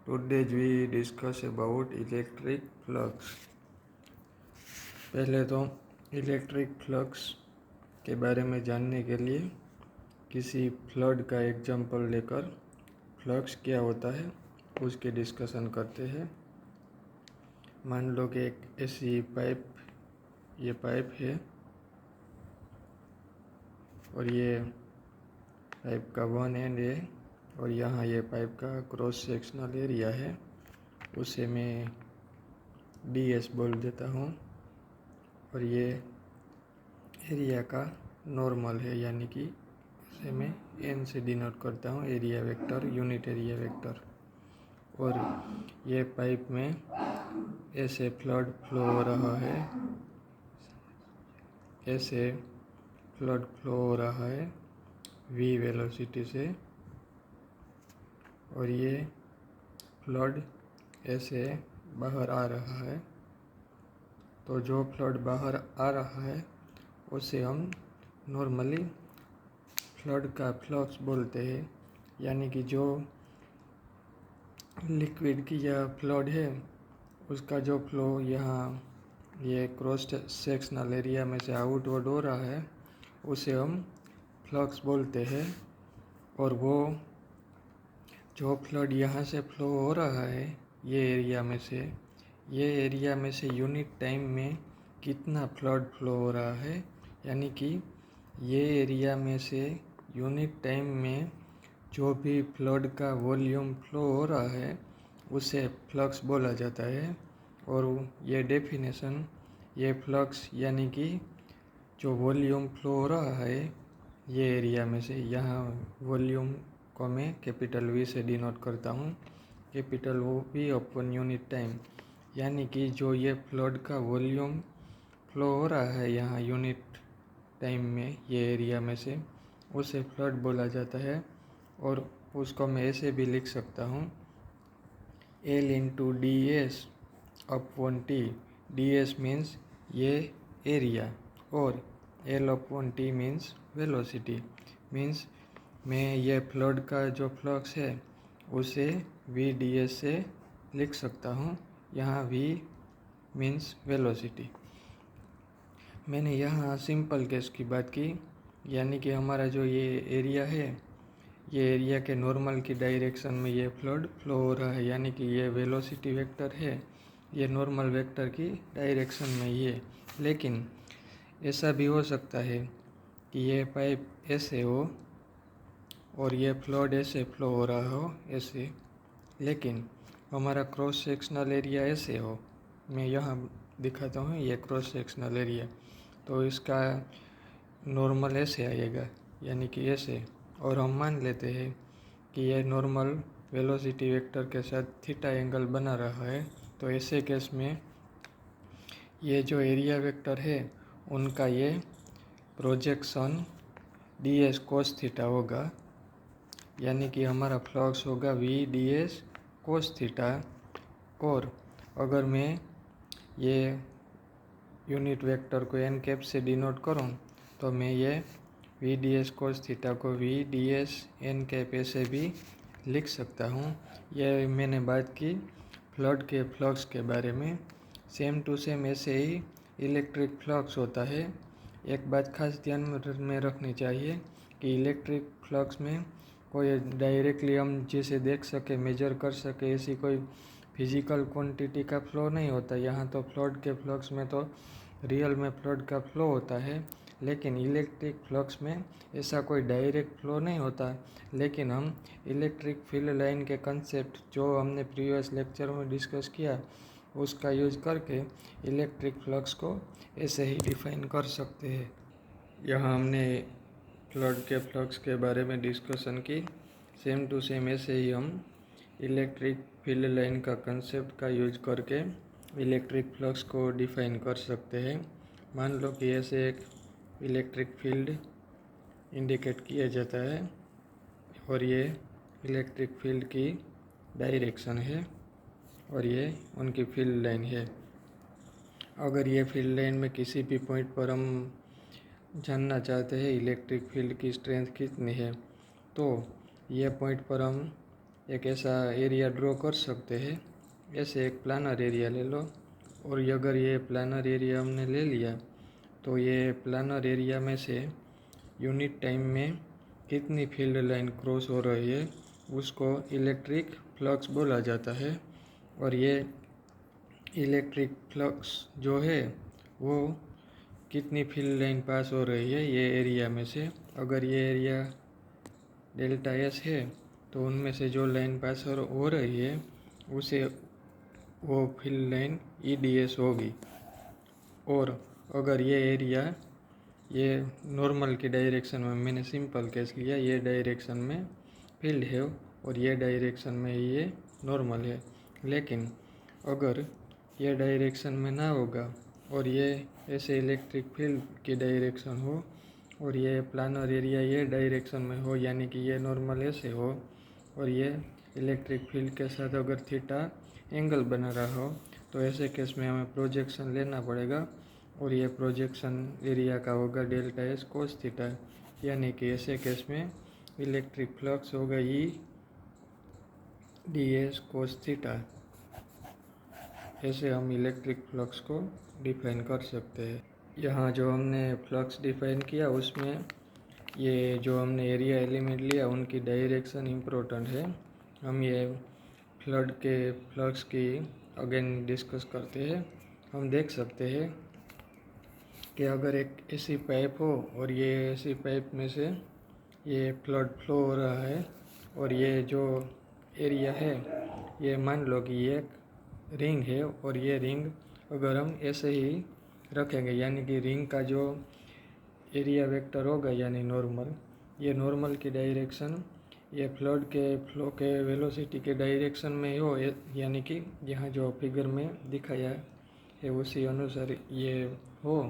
Today we discuss about electric flux. पहले तो electric flux के बारे में जानने के लिए किसी फ्लड का एग्जांपल लेकर फ्लक्स क्या होता है उसकी डिस्कशन करते हैं। मान लो कि एक ऐसी ये पाइप है और ये पाइप का वन एंड है और यहाँ ये पाइप का क्रॉस सेक्शनल एरिया है, उसे मैं ds बोल देता हूँ और ये एरिया का नॉर्मल है, यानी कि उसे मैं n से डिनोट करता हूँ, area vector, unit area vector. और ये पाइप में ऐसे फ्लड फ्लो हो रहा है, ऐसे फ्लड फ्लो हो रहा है v वेलोसिटी से, और ये फ्लड ऐसे बाहर आ रहा है। तो जो फ्लड बाहर आ रहा है उसे हम नॉर्मली फ्लड का फ्लक्स बोलते हैं, यानी कि जो लिक्विड की यह फ्लड है उसका जो फ्लो यहाँ ये क्रॉस सेक्शनल एरिया में से आउटवर्ड हो रहा है उसे हम फ्लक्स बोलते हैं। और वो जो फ्लड यहाँ से फ्लो हो रहा है ये एरिया में से यूनिट टाइम में कितना फ्लड फ्लो हो रहा है, यानी कि ये एरिया में से यूनिट टाइम में जो भी फ्लड का वॉल्यूम फ्लो हो रहा है उसे फ्लक्स बोला जाता है। और ये डेफिनेशन, ये फ्लक्स यानी कि जो वॉल्यूम फ्लो हो रहा है ये एरिया में से, यहाँ वॉल्यूम को मैं कैपिटल V से डिनोट करता हूँ, capital V upon unit time, यानी कि जो ये फ्लड का वॉल्यूम फ्लो हो रहा है यहाँ यूनिट टाइम में ये एरिया में से, उसे फ्लड बोला जाता है। और उसको मैं ऐसे भी लिख सकता हूँ L into ds upon T। ds means ये एरिया और L upon T means velocity. Means मैं ये फ्लड का जो फ्लक्स है उसे v ds से लिख सकता हूँ, यहाँ v मीन्स वेलोसिटी। मैंने यहाँ सिंपल केस की बात की, यानी कि हमारा जो ये एरिया है ये एरिया के नॉर्मल की डायरेक्शन में ये फ्लड फ्लो हो रहा है, यानी कि ये वेलोसिटी वेक्टर है, ये नॉर्मल वेक्टर की डायरेक्शन में ही है। लेकिन ऐसा भी हो सकता है कि ये पाइप ऐसे हो और ये फ्लड ऐसे फ्लो हो रहा हो ऐसे, लेकिन हमारा क्रॉस सेक्शनल एरिया ऐसे हो। मैं यहाँ दिखाता हूँ ये क्रॉस सेक्शनल एरिया, तो इसका नॉर्मल ऐसे आएगा, यानी कि ऐसे। और हम मान लेते हैं कि ये नॉर्मल वेलोसिटी वेक्टर के साथ थीटा एंगल बना रहा है, तो ऐसे केस में ये जो एरिया वेक्टर है उनका ये प्रोजेक्शन ds cos थीटा होगा, यानी कि हमारा फ्लक्स होगा v ds cos थीटा। और अगर मैं ये यूनिट वेक्टर को n कैप से डिनोट करूँ तो मैं ये v ds cos थीटा को v ds n कैप ऐसे भी लिख सकता हूँ। यह मैंने बात की फ्लड के फ्लक्स के बारे में। सेम टू सेम ऐसे ही इलेक्ट्रिक फ्लक्स होता है। एक बात खास ध्यान में रखनी चाहिए कि इलेक्ट्रिक फ्लक्स में कोई डायरेक्टली हम जिसे देख सके, मेजर कर सके, ऐसी कोई फिजिकल क्वांटिटी का फ्लो नहीं होता। यहाँ तो फ्लड के फ्लक्स में तो रियल में फ्लड का फ्लो होता है, लेकिन इलेक्ट्रिक फ्लक्स में ऐसा कोई डायरेक्ट फ्लो नहीं होता। लेकिन हम इलेक्ट्रिक फील्ड लाइन के कंसेप्ट जो हमने प्रीवियस लेक्चर में डिस्कस किया उसका यूज करके इलेक्ट्रिक फ्लक्स को ऐसे ही डिफाइन कर सकते हैं। यहाँ हमने फ्लड के फ्लक्स के बारे में डिस्कशन की। सेम टू सेम ऐसे ही हम इलेक्ट्रिक फील्ड लाइन का कंसेप्ट का यूज करके इलेक्ट्रिक फ्लक्स को डिफाइन कर सकते हैं। मान लो कि ऐसे एक इलेक्ट्रिक फील्ड इंडिकेट किया जाता है और ये इलेक्ट्रिक फील्ड की डायरेक्शन है और ये उनकी फील्ड लाइन है। अगर ये फील्ड लाइन में किसी भी पॉइंट पर हम जानना चाहते हैं इलेक्ट्रिक फील्ड की स्ट्रेंथ कितनी है, तो ये पॉइंट पर हम एक ऐसा एरिया ड्रॉ कर सकते हैं। ऐसे एक प्लानर एरिया ले लो और अगर ये प्लानर एरिया हमने ले लिया तो ये प्लानर एरिया में से यूनिट टाइम में कितनी फील्ड लाइन क्रॉस हो रही है उसको इलेक्ट्रिक फ्लक्स बोला जाता है। और ये इलेक्ट्रिक फ्लक्स जो है वो कितनी फील्ड लाइन पास हो रही है ये एरिया में से, अगर ये एरिया डेल्टा एस है तो उनमें से जो लाइन पास हो रही है उसे वो फील्ड लाइन ई डी एस होगी। और अगर ये एरिया ये नॉर्मल की डायरेक्शन में, मैंने सिंपल केस लिया, ये डायरेक्शन में फील्ड है और ये डायरेक्शन में ये नॉर्मल है, लेकिन अगर ये डायरेक्शन में ना होगा और ये ऐसे इलेक्ट्रिक फील्ड की डायरेक्शन हो और ये प्लानर एरिया ये डायरेक्शन में हो, यानी कि ये नॉर्मल ऐसे हो और ये इलेक्ट्रिक फील्ड के साथ अगर थीटा एंगल बना रहा हो तो ऐसे केस में हमें प्रोजेक्शन लेना पड़ेगा और ये प्रोजेक्शन एरिया का होगा डेल्टा एस कोस थीटा, यानी कि ऐसे केस में इलेक्ट्रिक फ्लक्स होगा ई डी एस कोस थीटा। ऐसे हम इलेक्ट्रिक फ्लक्स को डिफाइन कर सकते हैं। यहाँ जो हमने फ्लक्स डिफाइन किया उसमें ये जो हमने एरिया एलिमेंट लिया उनकी डायरेक्शन इम्पोर्टेंट है। हम ये फ्लड के फ्लक्स की अगेन डिस्कस करते हैं। हम देख सकते हैं कि अगर एक ऐसी पाइप हो और ये ऐसी पाइप में से ये फ्लड फ्लो हो रहा है और ये जो एरिया है ये मान लो कि ये एक रिंग है और ये रिंग अगर हम ऐसे ही रखेंगे, यानी कि रिंग का जो एरिया वेक्टर होगा यानी नॉर्मल, ये नॉर्मल की डायरेक्शन ये फ्लड के फ्लो के वेलोसिटी के डायरेक्शन में हो, यानी कि यहाँ जो फिगर में दिखाया है उसी अनुसार ये हो,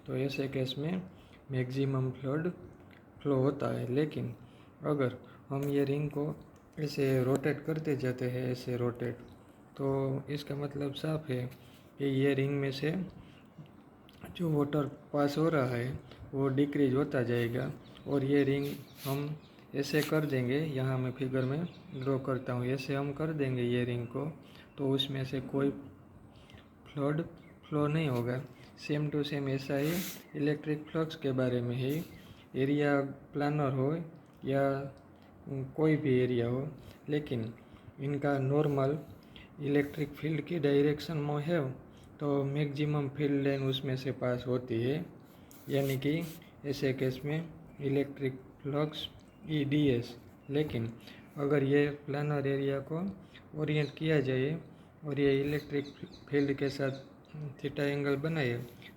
तो ऐसे केस में मैक्सिमम फ्लड फ्लो होता है। लेकिन अगर हम ये रिंग को ऐसे रोटेट करते जाते हैं, ऐसे रोटेट, तो इसका मतलब साफ है कि ये रिंग में से जो वाटर पास हो रहा है वो डिक्रीज होता जाएगा और ये रिंग हम ऐसे कर देंगे, यहाँ मैं फिगर में ड्रॉ करता हूँ, ऐसे हम कर देंगे ये रिंग को तो उसमें से कोई फ्लड फ्लो नहीं होगा। सेम टू सेम ऐसा ही इलेक्ट्रिक फ्लक्स के बारे में है। एरिया प्लानर हो या कोई भी एरिया हो, लेकिन इनका नॉर्मल इलेक्ट्रिक फील्ड की डायरेक्शन में है तो मैक्सिमम फील्ड लाइन उसमें से पास होती है, यानी कि ऐसे केस में इलेक्ट्रिक फ्लक्स ई डी एस। लेकिन अगर ये प्लानर एरिया को ओरिएंट किया जाए और ये इलेक्ट्रिक फील्ड के साथ थीटा एंगल बनाए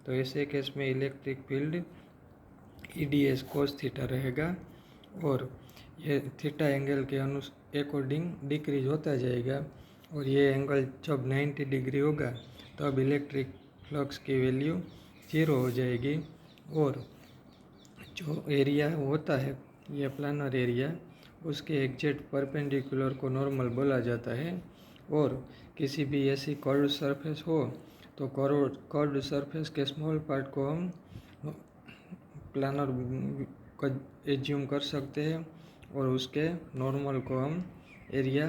तो ऐसे केस में electric field E D S cos theta रहेगा और ये थीटा एंगल के अकॉर्डिंग डिक्रीज होता जाएगा और ये एंगल जब 90 डिग्री होगा तब इलेक्ट्रिक फ्लक्स की वैल्यू 0 हो जाएगी और जो एरिया होता है ये प्लानर एरिया उसके एग्जैक्ट परपेंडिकुलर को नॉर्मल बोला जाता है। और किसी भी ऐसी कर्व्ड सरफेस हो तो कर्व्ड सरफेस के स्मॉल पार्ट को हम प्लानर को एज्यूम कर सकते हैं और उसके नॉर्मल को हम एरिया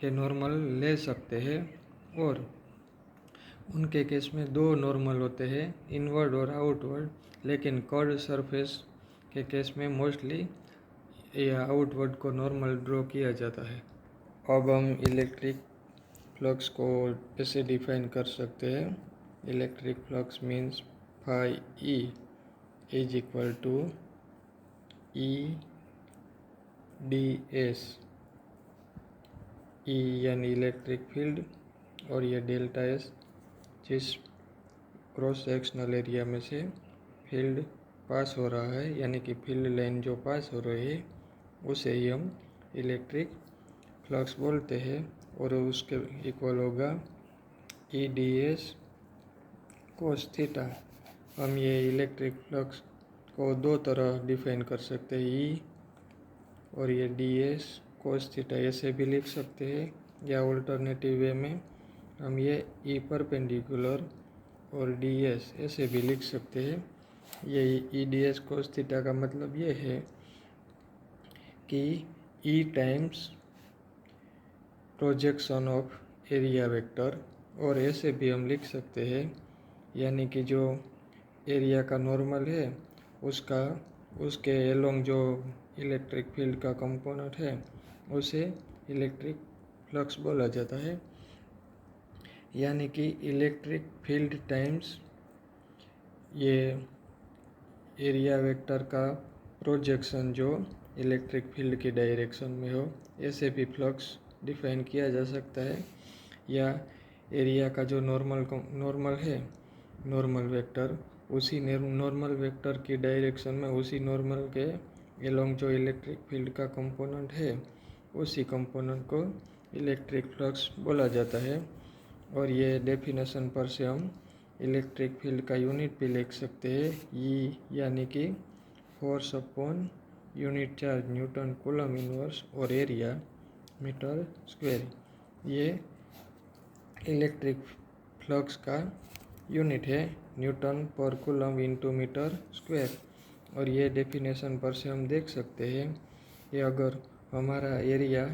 के नॉर्मल ले सकते हैं। और उनके केस में दो नॉर्मल होते हैं, इनवर्ड और आउटवर्ड, लेकिन कर्व्ड सरफेस के केस में मोस्टली या आउटवर्ड को नॉर्मल ड्रॉ किया जाता है। अब हम इलेक्ट्रिक फ्लक्स को ऐसे डिफाइन कर सकते हैं। Electric flux means phi E is equal to E D S, E यानी इलेक्ट्रिक फील्ड और ये डेल्टा एस जिस क्रॉस सेक्शनल एरिया में से फील्ड पास हो रहा है, यानी कि फील्ड लाइन जो पास हो रही है उसे ही हम इलेक्ट्रिक फ्लक्स बोलते हैं और उसके इक्वल होगा ई डी एस कोस थीटा। हम ये इलेक्ट्रिक फ्लक्स को दो तरह डिफाइन कर सकते हैं, ई और ये डी एस कोस थीटा ऐसे भी लिख सकते हैं, या ऑल्टरनेटिव वे में हम ये ई परपेंडिकुलर और डी एस ऐसे भी लिख सकते हैं। ये E D S cos theta का मतलब ये है कि E times projection of area vector, और ऐसे भी हम लिख सकते हैं, यानी कि जो एरिया का नॉर्मल है उसके एलोंग जो इलेक्ट्रिक फील्ड का कंपोनेंट है उसे इलेक्ट्रिक फ्लक्स बोला जाता है। यानी कि इलेक्ट्रिक फील्ड टाइम्स ये एरिया वेक्टर का प्रोजेक्शन जो इलेक्ट्रिक फील्ड की डायरेक्शन में हो, ऐसे भी फ्लक्स डिफाइन किया जा सकता है। या एरिया का जो नॉर्मल है, नॉर्मल वेक्टर, उसी नॉर्मल वेक्टर की डायरेक्शन में उसी नॉर्मल के एलोंग जो इलेक्ट्रिक फील्ड का कंपोनेंट है उसी कंपोनेंट को इलेक्ट्रिक फ्लक्स बोला जाता है। और ये डेफिनेशन पर से हम इलेक्ट्रिक फील्ड का यूनिट भी लिख सकते हैं, ई यानी कि force upon unit charge Newton coulomb inverse, और एरिया मीटर स्क्वायर, ये इलेक्ट्रिक फ्लक्स का यूनिट है, न्यूटन पर कूलम इंटू मीटर स्क्वायर। और ये डेफिनेशन पर से हम देख सकते हैं कि अगर हमारा एरिया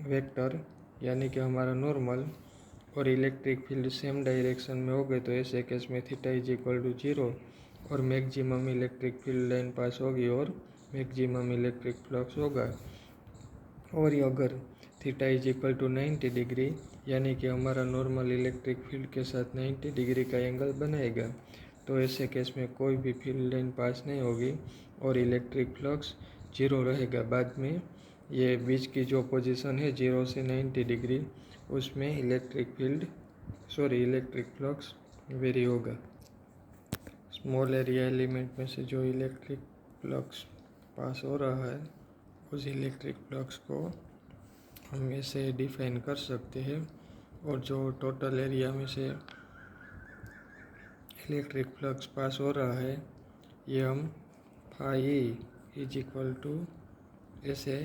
वेक्टर यानी कि हमारा नॉर्मल और इलेक्ट्रिक फील्ड सेम डायरेक्शन में हो गए तो ऐसे केस में थीटा इज इक्वल टू 0 और maximum electric field line pass होगी और मैक्सिमम इलेक्ट्रिक फ्लक्स होगा। और अगर theta is equal to 90 degree यानी कि हमारा नॉर्मल इलेक्ट्रिक फील्ड के साथ 90 डिग्री का एंगल बनाएगा, तो ऐसे केस में कोई भी फील्ड लाइन पास नहीं होगी और इलेक्ट्रिक फ्लक्स 0 रहेगा। बाद में ये बीच की जो पोजीशन है 0 से 90 डिग्री, उसमें इलेक्ट्रिक फ्लक्स वेरी होगा। स्मॉल एरिया एलिमेंट में से जो इलेक्ट्रिक फ्लक्स पास हो रहा है उस इलेक्ट्रिक फ्लक्स को हम ऐसे डिफाइन कर सकते हैं, और जो टोटल एरिया में से इलेक्ट्रिक फ्लक्स पास हो रहा है ये हम फाई इज इक्वल टू ऐसे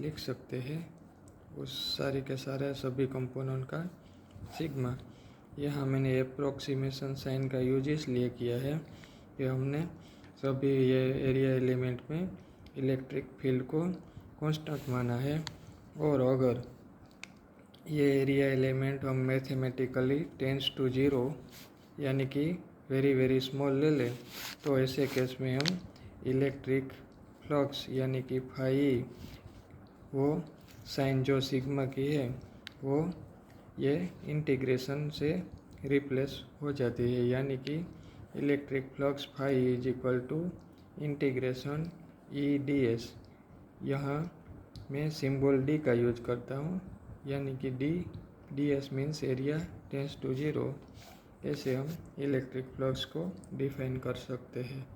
लिख सकते हैं, उस सारे के सारे सभी कंपोनेंट का सिग्मा। यहाँ मैंने अप्रोक्सीमेशन साइन का यूज इसलिए किया है कि हमने सभी ये एरिया एलिमेंट में इलेक्ट्रिक फील्ड को कांस्टेंट माना है, और अगर ये एरिया एलिमेंट हम मैथमेटिकली टेंस टू 0 यानी कि वेरी वेरी स्मॉल ले लें, तो ऐसे केस में हम इलेक्ट्रिक फ्लक्स यानी कि फाई वो साइन जो सिग्मा की है वो ये इंटीग्रेशन से रिप्लेस हो जाती है, यानी कि electric flux phi is equal to integration E D S. यहाँ मैं सिंबल डी का यूज करता हूँ, यानी कि D S means area tends to 0। ऐसे हम इलेक्ट्रिक फ्लक्स को डिफाइन कर सकते हैं।